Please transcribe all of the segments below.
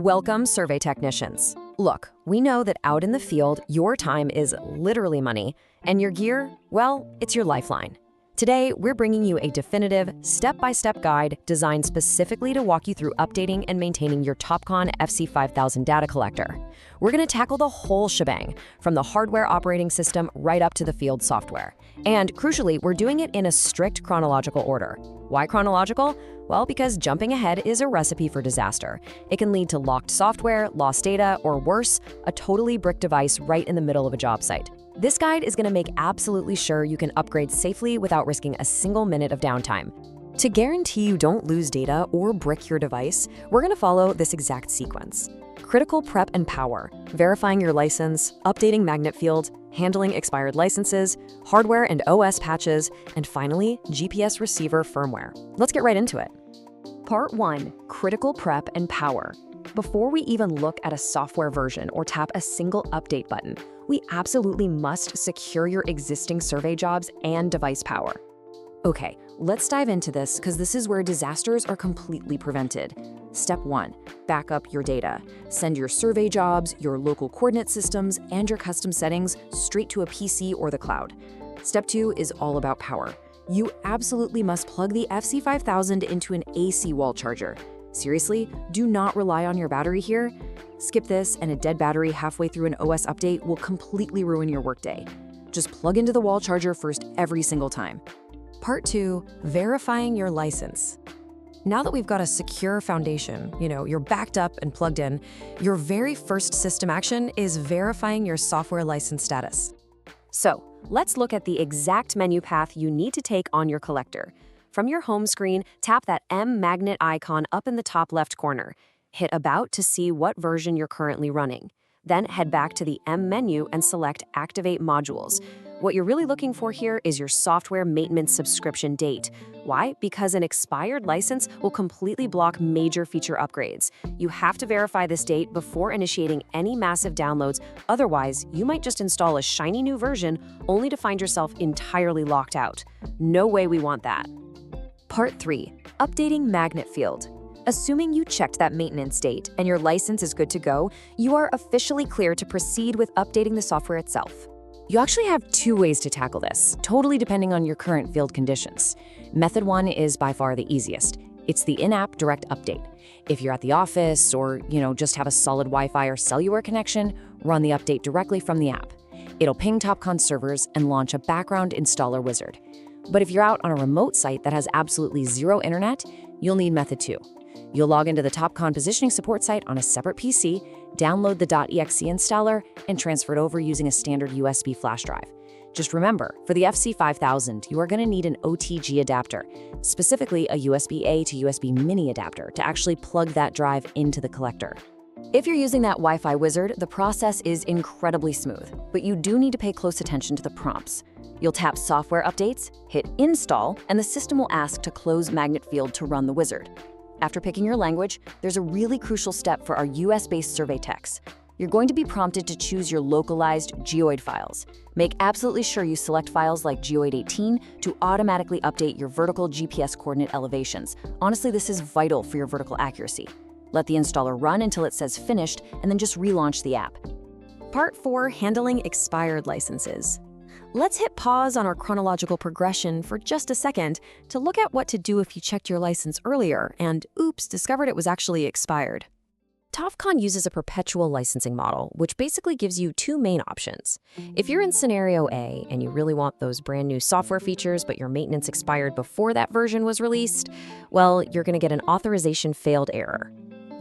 Welcome, survey technicians. Look, we know that out in the field, your time is literally money, and your gear, well, it's your lifeline. Today, we're bringing you a definitive, step-by-step guide designed specifically to walk you through updating and maintaining your Topcon FC5000 data collector. We're going to tackle the whole shebang, from the hardware operating system right up to the field software. And crucially, we're doing it in a strict chronological order. Why chronological? Well, because jumping ahead is a recipe for disaster. It can lead to locked software, lost data, or worse, a totally bricked device right in the middle of a job site. This guide is going to make absolutely sure you can upgrade safely without risking a single minute of downtime. To guarantee you don't lose data or brick your device, we're going to follow this exact sequence. Critical prep and power, verifying your license, updating magnet field, handling expired licenses, hardware and OS patches, and finally, GPS receiver firmware. Let's get right into it. Part 1. Critical prep and power. Before we even look at a software version or tap a single update button, we absolutely must secure your existing survey jobs and device power. Okay, let's dive into this because this is where disasters are completely prevented. Step 1. Back up your data. Send your survey jobs, your local coordinate systems, and your custom settings straight to a PC or the cloud. Step 2 is all about power. You absolutely must plug the FC5000 into an AC wall charger. Seriously, do not rely on your battery here. Skip this, and a dead battery halfway through an OS update will completely ruin your workday. Just plug into the wall charger first every single time. Part 2. Verifying your license. Now that we've got a secure foundation, you're backed up and plugged in, your very first system action is verifying your software license status. So, let's look at the exact menu path you need to take on your collector. From your home screen, tap that M magnet icon up in the top left corner. Hit About to see what version you're currently running. Then head back to the M menu and select Activate Modules. What you're really looking for here is your software maintenance subscription date. Why? Because an expired license will completely block major feature upgrades. You have to verify this date before initiating any massive downloads, otherwise you might just install a shiny new version only to find yourself entirely locked out. No way we want that. Part 3. Updating magnet field. Assuming you checked that maintenance date and your license is good to go, you are officially clear to proceed with updating the software itself. You actually have 2 ways to tackle this, totally depending on your current field conditions. Method 1 is by far the easiest. It's the in-app direct update. If you're at the office or, just have a solid Wi-Fi or cellular connection, run the update directly from the app. It'll ping Topcon servers and launch a background installer wizard. But if you're out on a remote site that has absolutely zero internet, you'll need method 2. You'll log into the Topcon positioning support site on a separate PC, download the .exe installer, and transfer it over using a standard USB flash drive. Just remember, for the FC5000, you are going to need an OTG adapter, specifically a USB-A to USB mini adapter, to actually plug that drive into the collector. If you're using that Wi-Fi wizard, the process is incredibly smooth, but you do need to pay close attention to the prompts. You'll tap Software Updates, hit Install, and the system will ask to close magnet field to run the wizard. After picking your language, there's a really crucial step for our US-based survey techs. You're going to be prompted to choose your localized geoid files. Make absolutely sure you select files like Geoid 18 to automatically update your vertical GPS coordinate elevations. Honestly, this is vital for your vertical accuracy. Let the installer run until it says finished, and then just relaunch the app. Part 4. Handling expired licenses. Let's hit pause on our chronological progression for just a second to look at what to do if you checked your license earlier and, oops, discovered it was actually expired. Topcon uses a perpetual licensing model, which basically gives you 2 main options. If you're in scenario A and you really want those brand new software features, but your maintenance expired before that version was released, well, you're going to get an authorization failed error.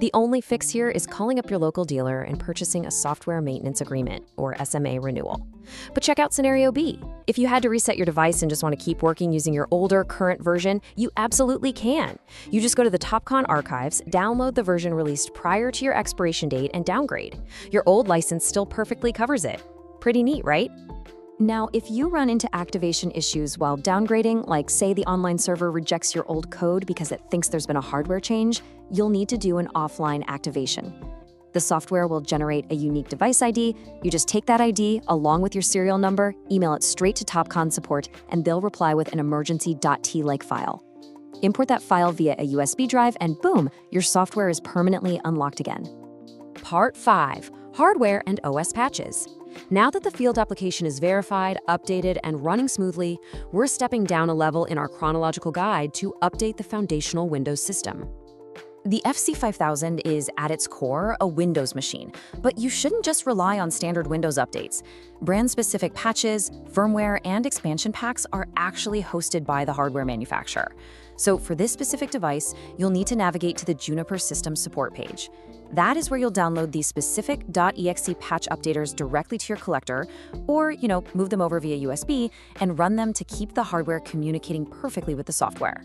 The only fix here is calling up your local dealer and purchasing a software maintenance agreement, or SMA renewal. But check out scenario B. If you had to reset your device and just want to keep working using your older, current version, you absolutely can. You just go to the Topcon archives, download the version released prior to your expiration date, and downgrade. Your old license still perfectly covers it. Pretty neat, right? Now, if you run into activation issues while downgrading, like say the online server rejects your old code because it thinks there's been a hardware change, you'll need to do an offline activation. The software will generate a unique device ID. You just take that ID along with your serial number, email it straight to Topcon support, and they'll reply with an emergency.t-like file. Import that file via a USB drive, and boom, your software is permanently unlocked again. Part 5. Hardware and OS patches. Now that the field application is verified, updated, and running smoothly, we're stepping down a level in our chronological guide to update the foundational Windows system. The FC5000 is, at its core, a Windows machine, but you shouldn't just rely on standard Windows updates. Brand-specific patches, firmware, and expansion packs are actually hosted by the hardware manufacturer. So for this specific device, you'll need to navigate to the Juniper System Support page. That is where you'll download these specific .exe patch updaters directly to your collector, or, move them over via USB and run them to keep the hardware communicating perfectly with the software.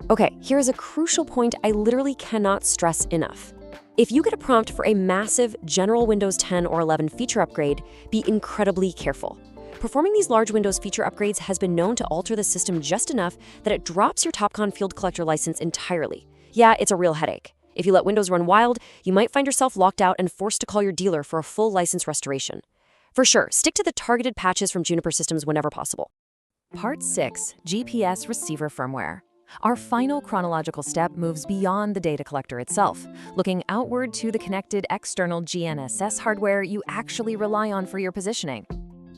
Okay, here's a crucial point I literally cannot stress enough. If you get a prompt for a massive general Windows 10 or 11 feature upgrade, be incredibly careful. Performing these large Windows feature upgrades has been known to alter the system just enough that it drops your Topcon Field Collector license entirely. Yeah, it's a real headache. If you let Windows run wild, you might find yourself locked out and forced to call your dealer for a full license restoration. For sure, stick to the targeted patches from Juniper Systems whenever possible. Part 6. GPS Receiver Firmware. Our final chronological step moves beyond the data collector itself, looking outward to the connected external GNSS hardware you actually rely on for your positioning.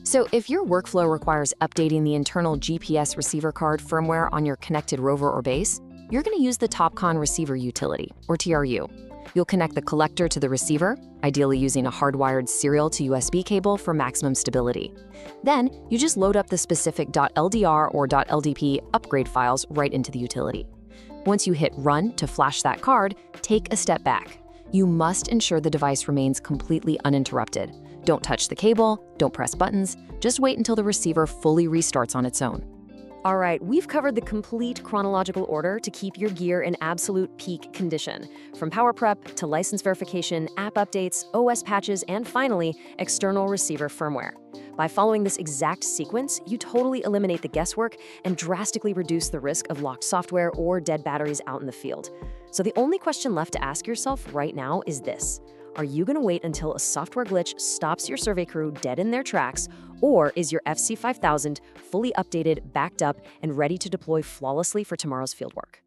So if your workflow requires updating the internal GPS receiver card firmware on your connected rover or base, you're going to use the Topcon Receiver Utility, or TRU. You'll connect the collector to the receiver, ideally using a hardwired serial to USB cable for maximum stability. Then, you just load up the specific .ldr or .ldp upgrade files right into the utility. Once you hit Run to flash that card, take a step back. You must ensure the device remains completely uninterrupted. Don't touch the cable, don't press buttons, just wait until the receiver fully restarts on its own. All right, we've covered the complete chronological order to keep your gear in absolute peak condition. From power prep to license verification, app updates, OS patches, and finally, external receiver firmware. By following this exact sequence, you totally eliminate the guesswork and drastically reduce the risk of locked software or dead batteries out in the field. So the only question left to ask yourself right now is this. Are you going to wait until a software glitch stops your survey crew dead in their tracks, or is your FC5000 fully updated, backed up, and ready to deploy flawlessly for tomorrow's fieldwork?